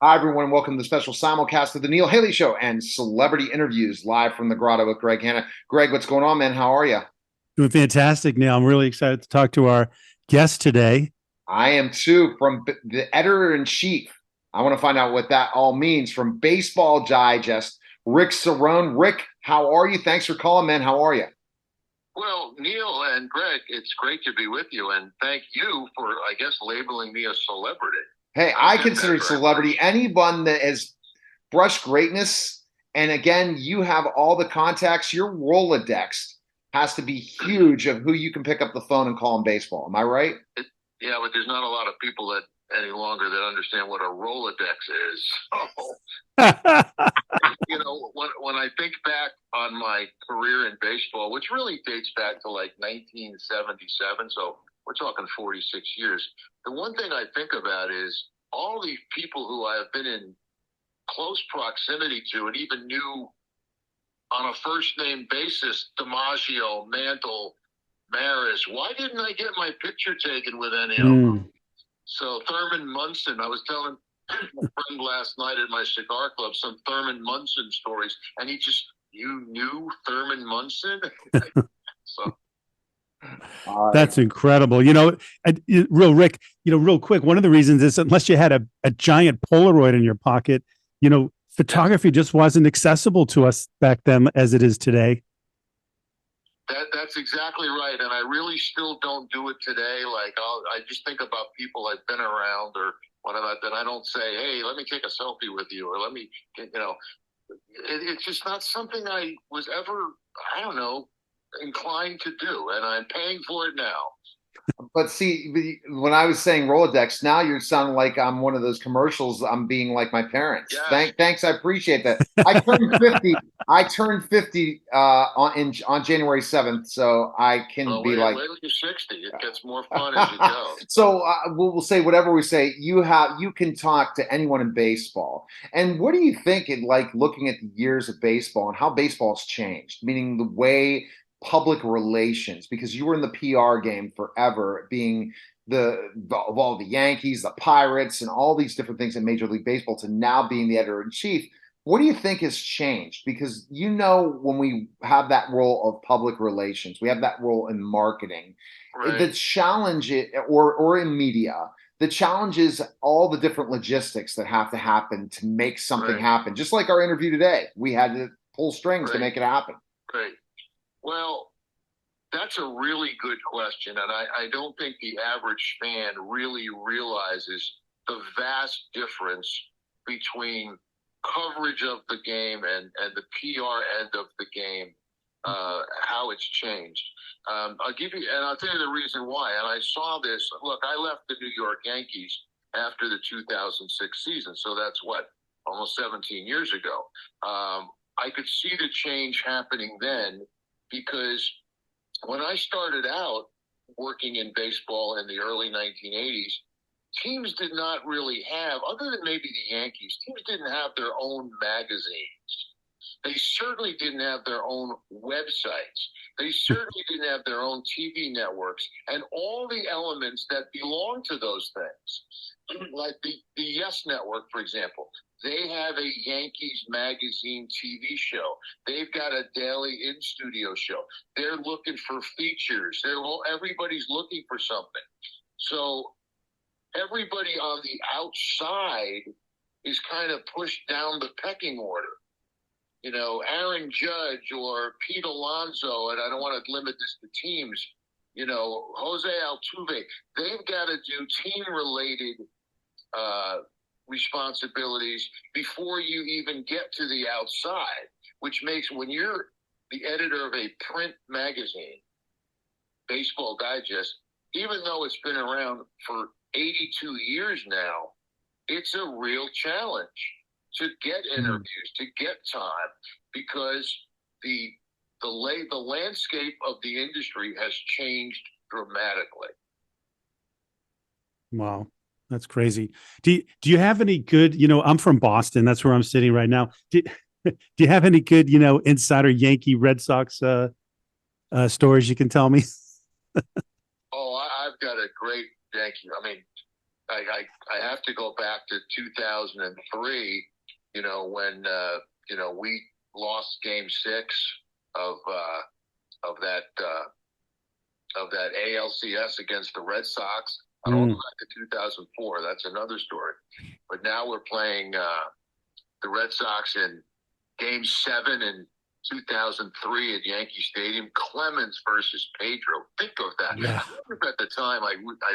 Hi, everyone. Welcome to the special simulcast of the Neil Haley Show and celebrity interviews live from the grotto with Greg Hanna. Greg, what's going on, man? How are you? Doing fantastic, Neil. I'm really excited to talk to our guest today. I am too. From the editor in chief, I want to find out what that all means from Baseball Digest, Rick Cerrone. Rick, how are you? Thanks for calling, man. How are you? Well, Neil and Greg, it's great to be with you, and thank you for, I guess, labeling me a celebrity. Hey, I don't I get that consider very much. celebrity anyone that has brushed greatness. And again, you have all the contacts. Your Rolodex has to be huge of who you can pick up the phone and call in baseball. Am I right? It, yeah, but there's not a lot of people that any longer that understand what a Rolodex is. So, when I think back on my career in baseball, which really dates back to like 1977, so we're talking 46 years, the one thing I think about is all the people who I have been in close proximity to and even knew on a first name basis, DiMaggio, Mantle, Maris. Why didn't I get my picture taken with any of them? Mm. So Thurman Munson, I was telling a friend last night at my cigar club some Thurman Munson stories, and you knew Thurman Munson? So Uh, That's incredible. Real Rick, real quick, one of the reasons is unless you had a giant Polaroid in your pocket, yeah, photography just wasn't accessible to us back then as it is today. that's exactly right. And I really still don't do it today. Like I just think about people I've been around or whatever, that I don't say, hey, let me take a selfie with you, or let me, it's just not something I was ever, I don't know, inclined to do, and I'm paying for it now. but see, when I was saying Rolodex, now you're sounding like I'm one of those commercials. I'm being like my parents. Yes. Thanks, I appreciate that. I turned 50. I turned 50 on January 7th, so I can Well, be wait, like. wait till you're 60. It gets more fun as you go. So we'll say whatever we say. You can talk to anyone in baseball. And what do you think in like looking at the years of baseball and how baseball's changed? Meaning the way public relations, because you were in the PR game forever, being of all the Yankees, the Pirates, and all these different things in Major League Baseball, to now being the editor in chief. What do you think has changed? Because when we have that role of public relations, we have that role in marketing, Right, the challenge or in media, the challenge is all the different logistics that have to happen to make something right, happen. Just like our interview today, we had to pull strings to right, make it happen. right. Well, that's a really good question. And I don't think the average fan really realizes the vast difference between coverage of the game and the PR end of the game, how it's changed. I'll tell you the reason why. And I saw this. Look, I left the New York Yankees after the 2006 season. So that's what, almost 17 years ago. I could see the change happening then because when I started out working in baseball in the early 1980s, teams did not really have, other than maybe the Yankees, teams didn't have their own magazines. They certainly didn't have their own websites. They certainly didn't have their own TV networks and all the elements that belong to those things. Like the Yes Network, for example, they have a Yankees magazine TV show. They've got a daily in studio show. They're looking for features. Everybody's looking for something. So everybody on the outside is kind of pushed down the pecking order. Aaron Judge or Pete Alonso, and I don't want to limit this to teams, Jose Altuve, they've got to do team related uh, responsibilities before you even get to the outside, which makes when you're the editor of a print magazine, Baseball Digest, even though it's been around for 82 years now, it's a real challenge to get Mm. interviews, to get time, because the the landscape of the industry has changed dramatically. Wow, that's crazy. Do you have any good? I'm from Boston. That's where I'm sitting right now. Do you have any good, insider Yankee Red Sox stories you can tell me? Oh, I've got a great Yankee. I mean, I have to go back to 2003, when, we lost game 6 of, of that, of that ALCS against the Red Sox. I don't go back to 2004. That's another story. But now we're playing the Red Sox in Game 7 in 2003 at Yankee Stadium. Clemens versus Pedro. Think of that. Yeah. I remember at the time I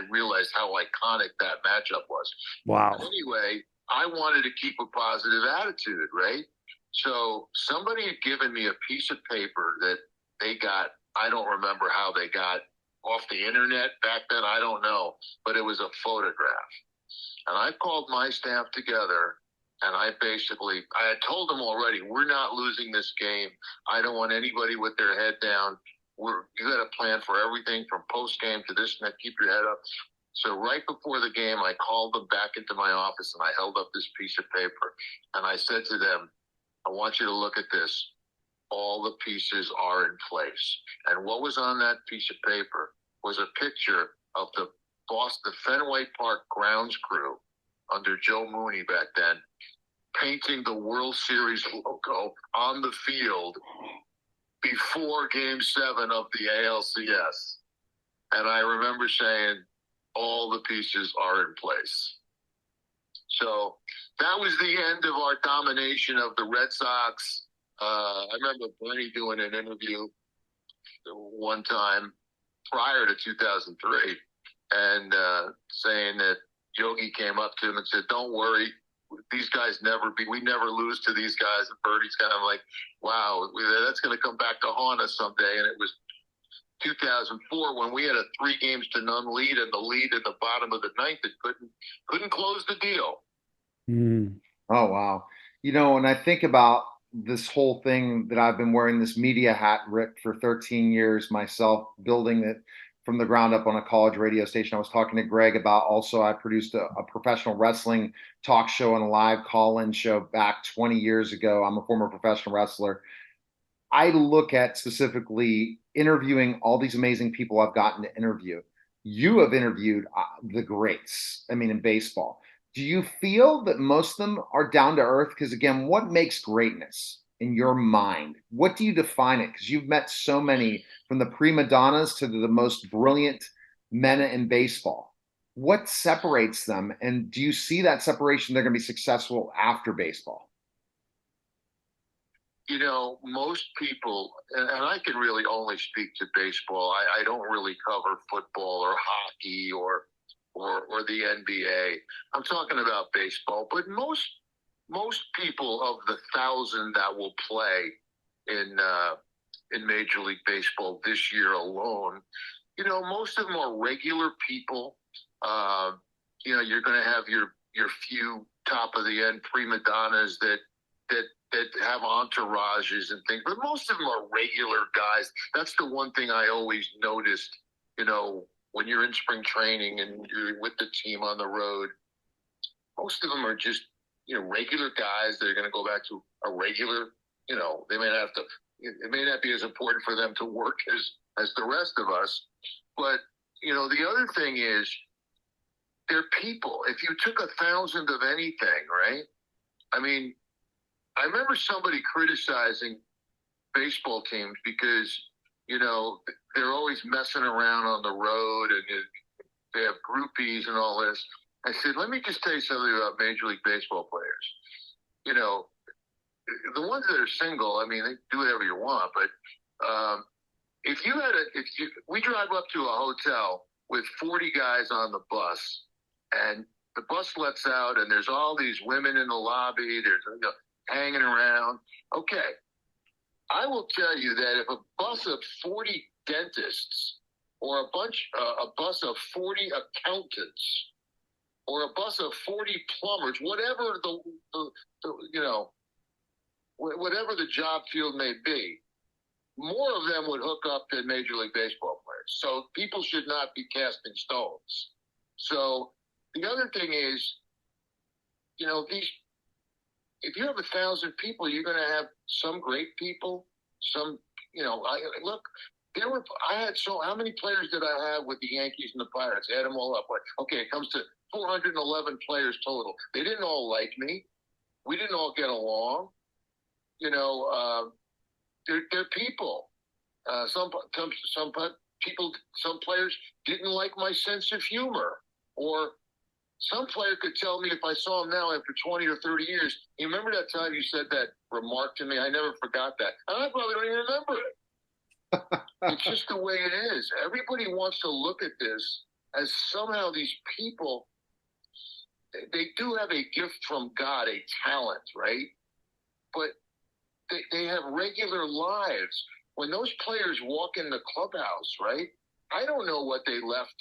realized how iconic that matchup was. Wow. But anyway, I wanted to keep a positive attitude, right? So somebody had given me a piece of paper that they got. I don't remember how they got off the internet back then. I don't know, but it was a photograph. And I called my staff together, and I had told them already, we're not losing this game. I don't want anybody with their head down. You got to plan for everything from post game to this and that. Keep your head up. So right before the game, I called them back into my office, and I held up this piece of paper, and I said to them, I want you to look at this. All the pieces are in place. And what was on that piece of paper was a picture of the Fenway Park grounds crew under Joe Mooney back then, painting the World Series logo on the field before Game 7 of the ALCS. And I remember saying, all the pieces are in place. So that was the end of our domination of the Red Sox. I remember Bernie doing an interview one time prior to 2003 and saying that Yogi came up to him and said, don't worry, these guys we never lose to these guys. And Bernie's kind of like, wow, that's going to come back to haunt us someday. And it was 2004 when we had a 3-0 lead, and the lead at the bottom of the ninth that couldn't close the deal. Oh, wow. When I think about this whole thing that I've been wearing this media hat, Rick, for 13 years myself, building it from the ground up on a college radio station. I was talking to Greg about also I produced a professional wrestling talk show and a live call-in show back 20 years ago. I'm a former professional wrestler. I look at specifically interviewing all these amazing people I've gotten to interview. You have interviewed the greats, in baseball. Do you feel that most of them are down to earth? Because again, what makes greatness in your mind? What do you define it? Because you've met so many, from the prima donnas to the most brilliant men in baseball. What separates them? And do you see that separation they're going to be successful after baseball? Most people, and I can really only speak to baseball. I don't really cover football or hockey or the NBA. I'm talking about baseball. But most people of the 1,000 that will play in Major League Baseball this year alone, most of them are regular people. You're going to have your few top of the end prima donnas that have entourages and things, but most of them are regular guys. That's the one thing I always noticed, when you're in spring training and you're with the team on the road. Most of them are just, regular guys that are going to go back to a regular, they may not have to, it may not be as important for them to work as the rest of us. But, the other thing is, they're people. If you took 1,000 of anything, right? I remember somebody criticizing baseball teams because, they're always messing around on the road and they have groupies and all this. I said, let me just tell you something about Major League Baseball players. The ones that are single, they do whatever you want, but we drive up to a hotel with 40 guys on the bus, and the bus lets out, and there's all these women in the lobby. There's hanging around. Okay, I will tell you that if a bus of 40 dentists, or a bus of 40 accountants, or a bus of 40 plumbers, whatever whatever the job field may be, more of them would hook up than Major League Baseball players. So people should not be casting stones. So the other thing is, if you have 1,000 people, you're going to have some great people, some, look, I had how many players did I have with the Yankees and the Pirates? Add them all up. Okay, it comes to 411 players total. They didn't all like me. We didn't all get along. You know, they're people. Some people, some players didn't like my sense of humor, or some player could tell me if I saw him now after 20 or 30 years, you remember that time you said that remark to me? I never forgot that. And I probably don't even remember it. It's just the way it is. Everybody wants to look at this as somehow these people, they do have a gift from God, a talent, right? But they have regular lives. When those players walk in the clubhouse, right? I don't know what they left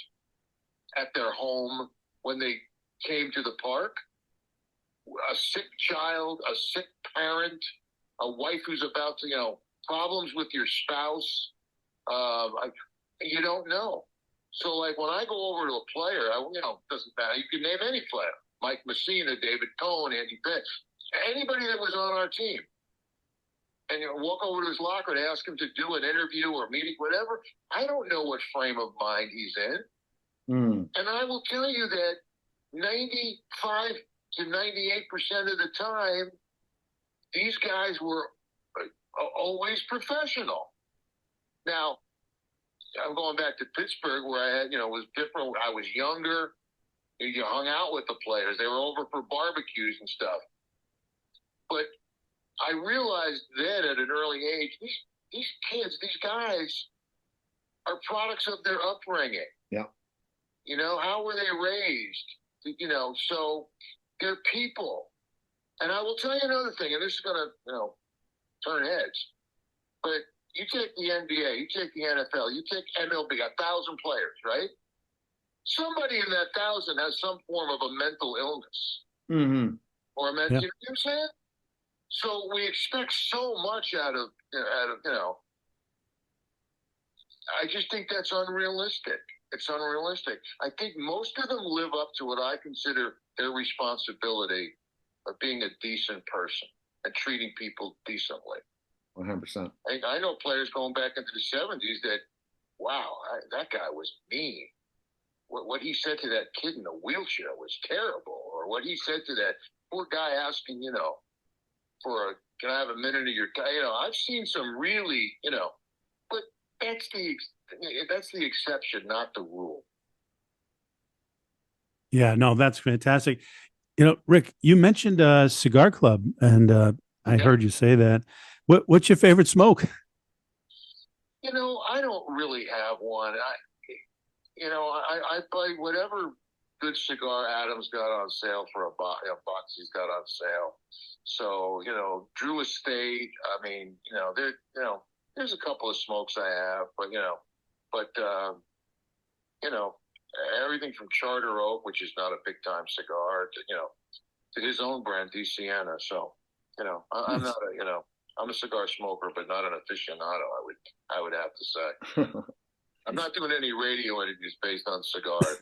at their home when they came to the park. A sick child, a sick parent, a wife who's about to, problems with your spouse. You don't know. So, like, when I go over to a player, doesn't matter. You can name any player. Mike Messina, David Cohn, Andy Betts, anybody that was on our team. And walk over to his locker and ask him to do an interview or meeting, whatever. I don't know what frame of mind he's in. And I will tell you that 95 to 98% of the time, these guys were always professional. Now, I'm going back to Pittsburgh where I had, it was different. I was younger. You hung out with the players. They were over for barbecues and stuff. But I realized then at an early age, these kids, these guys are products of their upbringing. Yeah. How were they raised? So they're people. And I will tell you another thing, and this is going to, turn heads. But you take the NBA, you take the NFL, you take MLB, 1,000 players, right? Somebody in that 1,000 has some form of a mental illness. Mm-hmm. Or a mental, you know what I'm saying? So we expect so much out of, I just think that's unrealistic. It's unrealistic. I think most of them live up to what I consider their responsibility of being a decent person and treating people decently. 100%. I know players going back into the 70s that, wow, that guy was mean. What he said to that kid in the wheelchair was terrible. Or what he said to that poor guy asking, can I have a minute of your time? I've seen some really, but that's the exception, not the rule. Yeah, no, that's fantastic. Rick, you mentioned a cigar club, and I heard you say that. What's your favorite smoke? I don't really have one. I buy whatever good cigar Adam's got on sale for a box he's got on sale. So, Drew Estate, there's a couple of smokes I have, but everything from Charter Oak, which is not a big time cigar, to his own brand, D Sienna. So, I'm not I'm a cigar smoker, but not an aficionado, I would have to say. I'm not doing any radio interviews based on cigars.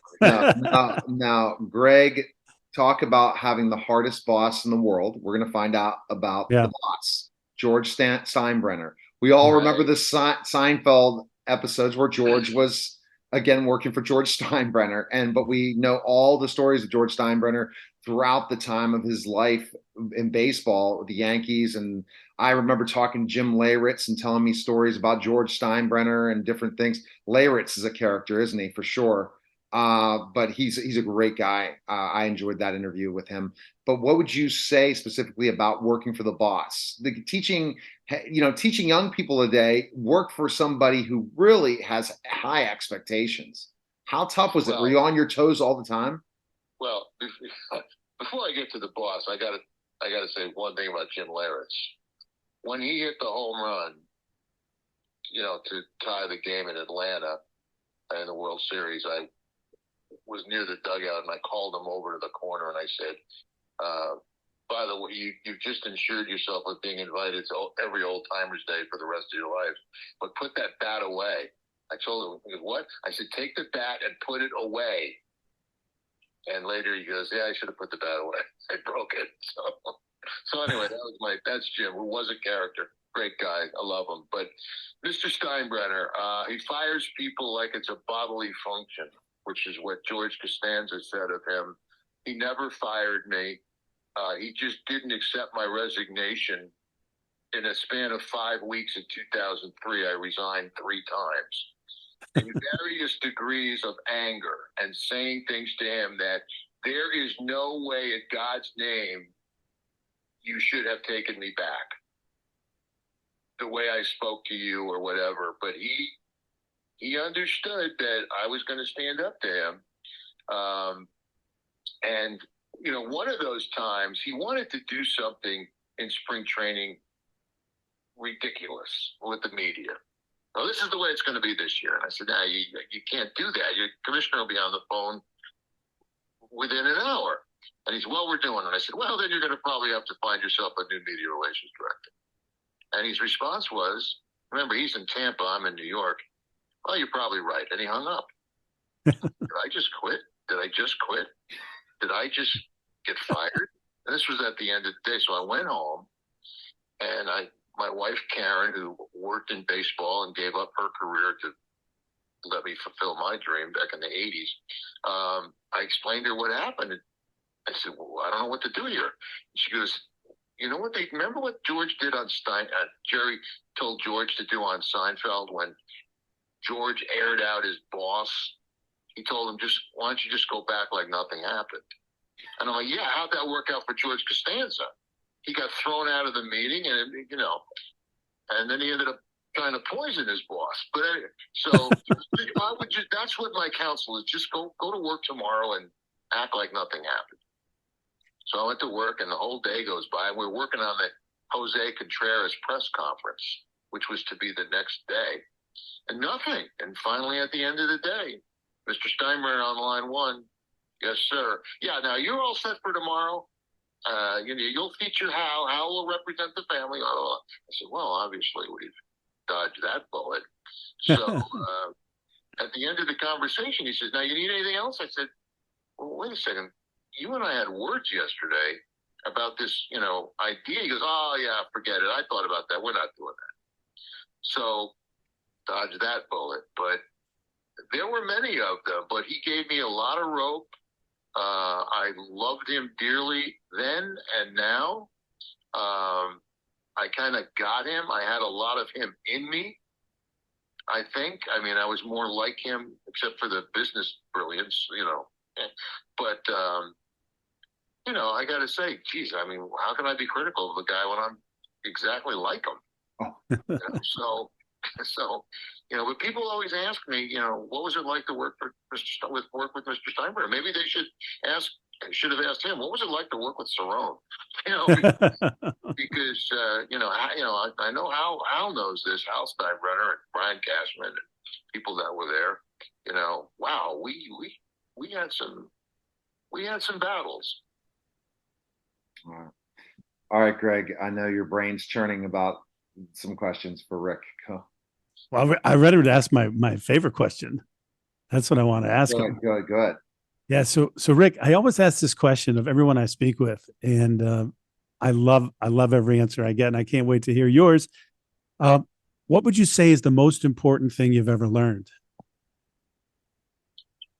Now, Greg, talk about having the hardest boss in the world. We're going to find out about the boss, George Steinbrenner. We all remember the Seinfeld episodes where George was, again, working for George Steinbrenner. But we know all the stories of George Steinbrenner throughout the time of his life in baseball, the Yankees. And I remember talking to Jim Leyritz and telling me stories about George Steinbrenner and different things. Leyritz is a character, isn't he? For sure. But he's a great guy. I enjoyed that interview with him. But what would you say specifically about working for the boss? Teaching young people today, work for somebody who really has high expectations. How tough was it? Were you on your toes all the time? Well, before I get to the boss, I gotta say one thing about Jim Leyritz. When he hit the home run, to tie the game in Atlanta in the World Series, I was near the dugout and I called him over to the corner and I said, by the way, you've just insured yourself with being invited to every Old Timers Day for the rest of your life, but put that bat away. I told him, he goes, what? I said, take the bat and put it away. And later he goes, yeah, I should have put the bat away. I broke it. So anyway, that's Jim, who was a character. Great guy. I love him. But Mr. Steinbrenner, he fires people like it's a bodily function, which is what George Costanza said of him. He never fired me. He just didn't accept my resignation. In a span of 5 weeks in 2003, I resigned 3 times. In various degrees of anger and saying things to him that there is no way in God's name you should have taken me back the way I spoke to you or whatever. But he understood that I was going to stand up to him. And, you know, one of those times he wanted to do something in spring training ridiculous with the media. Well, this is the way it's going to be this year. And I said, no, you can't do that. Your commissioner will be on the phone within an hour. And he said, well, we're doing it. And I said, well, then you're going to probably have to find yourself a new media relations director. And his response was, remember, he's in Tampa, I'm in New York. Well, you're probably right. And he hung up. Did I just quit? Did I just quit? Did I just get fired? And this was at the end of the day. So I went home, and my wife, Karen, who worked in baseball and gave up her career to let me fulfill my dream back in the 80s, I explained to her what happened. And I said, well, I don't know what to do here. She goes, you know what? Remember what George did on Jerry told George to do on Seinfeld when George aired out his boss? He told him, why don't you just go back like nothing happened? And I'm like, yeah, how'd that work out for George Costanza? He got thrown out of the meeting, and, you know, and then he ended up trying to poison his boss. But anyway, so that's what my counsel is. Just go to work tomorrow and act like nothing happened. So I went to work, and the whole day goes by, and we're working on the Jose Contreras press conference, which was to be the next day, and nothing. And finally, at the end of the day, Mr. Steinbrenner on line one, yes, sir. Yeah, now you're all set for tomorrow. You'll feature Hal. Hal will represent the family. I said, well, obviously we've dodged that bullet. So at the end of the conversation, he says, now you need anything else? I said, well, wait a second. You and I had words yesterday about this, idea. He goes, oh, yeah, forget it. I thought about that. We're not doing that. So dodge that bullet. But there were many of them, but he gave me a lot of rope. I loved him dearly then and now. I kind of got him. I had a lot of him in me, I think. I mean, I was more like him, except for the business brilliance, But, I got to say, geez, I mean, how can I be critical of the guy when I'm exactly like him? So, but people always ask me, what was it like to work with Mr. Steinbrenner? Maybe they should have asked him, what was it like to work with Cerrone? Because I know Hal knows this. Hal Steinbrenner and Brian Cashman and people that were there. Wow, we had some battles. All right, Greg. I know your brain's churning about some questions for Rick. Go. Well, I ready to ask my favorite question. That's what I want to ask him. Good. Yeah. So Rick, I always ask this question of everyone I speak with, and I love every answer I get, and I can't wait to hear yours. What would you say is the most important thing you've ever learned?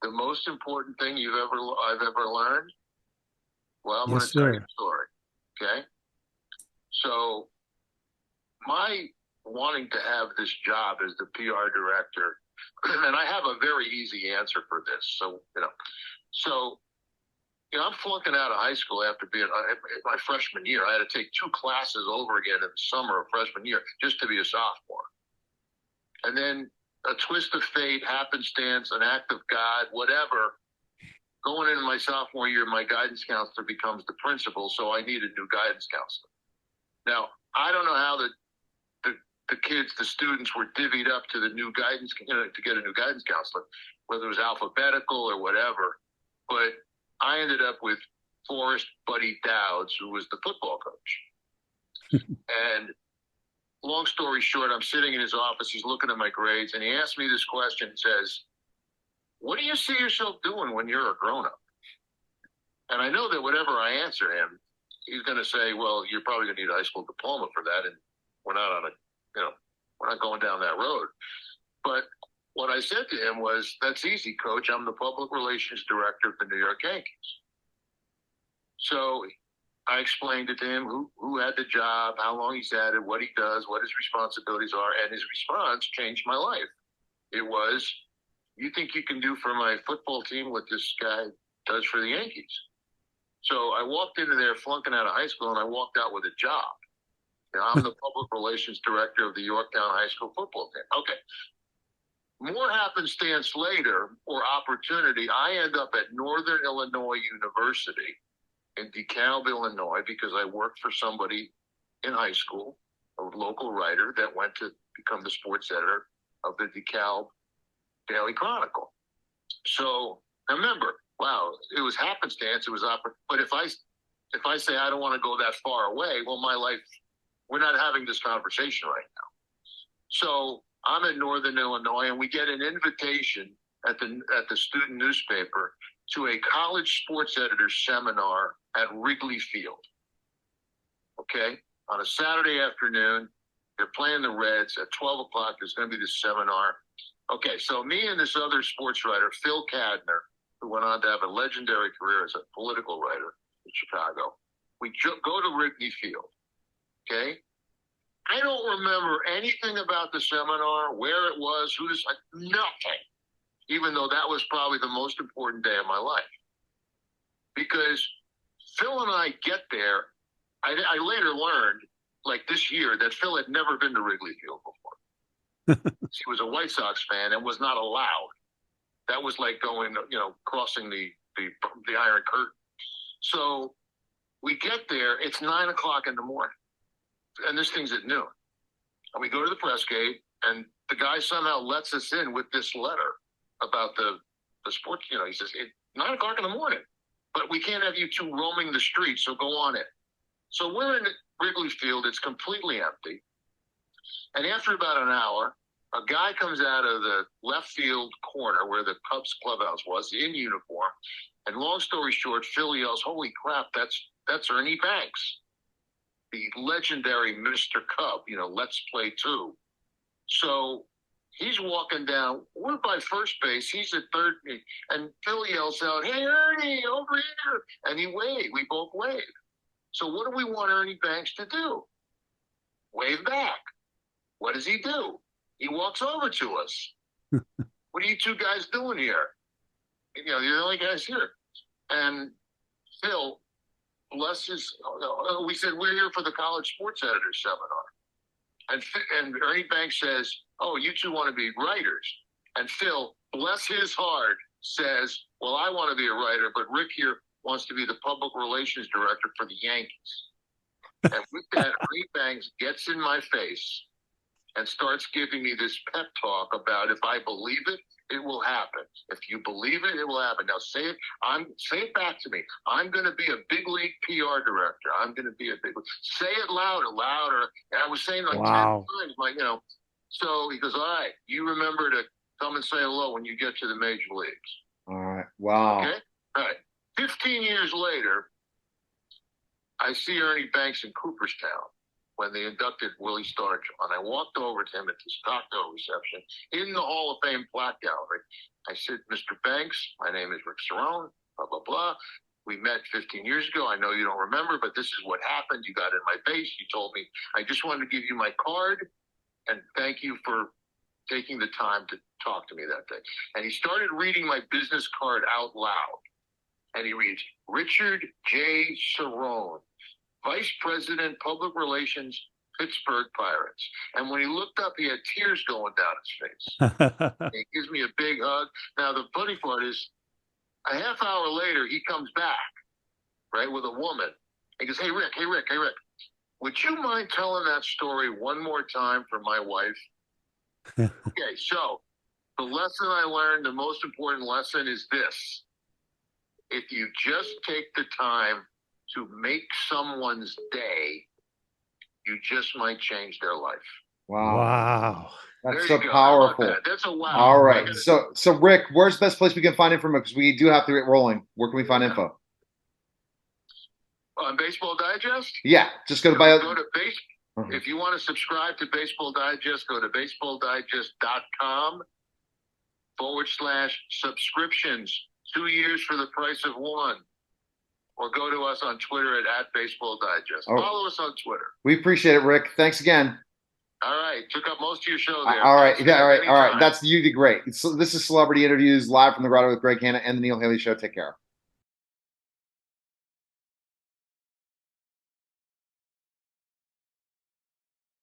The most important thing I've ever learned? Well, I'm going to Yes, tell you sir. a story. Okay. So my wanting to have this job as the PR director, and I have a very easy answer for this. So, I'm flunking out of high school after being my freshman year. I had to take 2 classes over again in the summer of freshman year just to be a sophomore. And then a twist of fate, happenstance, an act of God, whatever. Going into my sophomore year, my guidance counselor becomes the principal, so I need a new guidance counselor. Now, I don't know how the kids, the students were divvied up to the new guidance, to get a new guidance counselor, whether it was alphabetical or whatever. But I ended up with Forrest Buddy Dowds, who was the football coach. And long story short, I'm sitting in his office. He's looking at my grades, and he asked me this question. Says, what do you see yourself doing when you're a grown-up? And I know that whatever I answer him, he's going to say, well, you're probably going to need a high school diploma for that. And we're not on a, we're not going down that road. But what I said to him was, that's easy, coach. I'm the public relations director of the New York Yankees. So I explained it to him who had the job, how long he's had it, what he does, what his responsibilities are, and his response changed my life. It was, you think you can do for my football team what this guy does for the Yankees? So I walked into there flunking out of high school, and I walked out with a job. I'm the public relations director of the Yorktown High School football team. Okay. More happenstance later, or opportunity, I end up at Northern Illinois University in DeKalb, Illinois, because I worked for somebody in high school, a local writer that went to become the sports editor of the DeKalb Daily Chronicle. So remember, wow, it was happenstance. It was but if I say I don't want to go that far away, well, my life, we're not having this conversation right now. So I'm at Northern Illinois, and we get an invitation at the student newspaper to a college sports editor seminar at Wrigley Field. Okay, on a Saturday afternoon, they're playing the Reds at 12 o'clock. There's going to be this seminar. Okay, so me and this other sports writer, Phil Cadner, who went on to have a legendary career as a political writer in Chicago, we go to Wrigley Field. Okay, I don't remember anything about the seminar, where it was, nothing, even though that was probably the most important day of my life. Because Phil and I get there, I later learned, like this year, that Phil had never been to Wrigley Field before. He was a White Sox fan and was not allowed. That was like going, crossing the Iron Curtain. So we get there, it's 9 o'clock in the morning. And this thing's at noon. And we go to the press gate, and the guy somehow lets us in with this letter about the sports. He says, it's 9 o'clock in the morning, but we can't have you two roaming the streets, so go on in. So we're in Wrigley Field. It's completely empty. And after about an hour, a guy comes out of the left field corner where the Cubs clubhouse was in uniform. And long story short, Phil yells, "Holy crap, that's Ernie Banks, the legendary Mr. Cub, let's play two." So he's walking down. We're by first base. He's at third base. And Phil yells out, "Hey, Ernie, over here." And he waved. We both waved. So what do we want Ernie Banks to do? Wave back. What does he do? He walks over to us. "What are you two guys doing here? You're the only guys here." And Phil, bless his, we said, "We're here for the college sports editor seminar." And Ernie Banks says, "Oh, you two want to be writers." And Phil, bless his heart, says, "Well, I want to be a writer, but Rick here wants to be the public relations director for the Yankees." And with that, Ernie Banks gets in my face and starts giving me this pep talk about, if I believe it, it will happen. If you believe it, it will happen. Now say it. Say it back to me. I'm going to be a big league PR director. I'm going to be a big. Say it louder, louder. And I was saying like 10 times, So he goes, "All right, you remember to come and say hello when you get to the major leagues." All right. Wow. Okay. All right. 15 years later, I see Ernie Banks in Cooperstown when they inducted Willie Stargell. And I walked over to him at this cocktail reception in the Hall of Fame plaque gallery. I said, "Mr. Banks, my name is Rick Cerrone, blah, blah, blah. We met 15 years ago. I know you don't remember, but this is what happened. You got in my face. You told me, I just wanted to give you my card and thank you for taking the time to talk to me that day." And he started reading my business card out loud. And he reads, "Richard J. Cerrone, Vice President, Public Relations, Pittsburgh Pirates." And when he looked up, he had tears going down his face. He gives me a big hug. Now, the funny part is, a half hour later, he comes back, right, with a woman. He goes, hey, Rick, would you mind telling that story one more time for my wife?" Okay, so the lesson I learned, the most important lesson is this. If you just take the time to make someone's day, you just might change their life. Wow. That's so powerful. That? That's a wow. All right. So Rick, where's the best place we can find information? Because we do have to get rolling. Where can we find info? On Baseball Digest? Yeah. Just go to Go to If you want to subscribe to Baseball Digest, go to baseballdigest.com/subscriptions. 2 years for the price of one. Or go to us on Twitter at Baseball Digest. Follow us on Twitter. We appreciate it, Rick. Thanks again. All right. Took up most of your show there. All right. Thanks, Yeah, all right. anytime. You did great. So this is Celebrity Interviews live from the Grotto with Greg Hanna and the Neil Haley Show. Take care.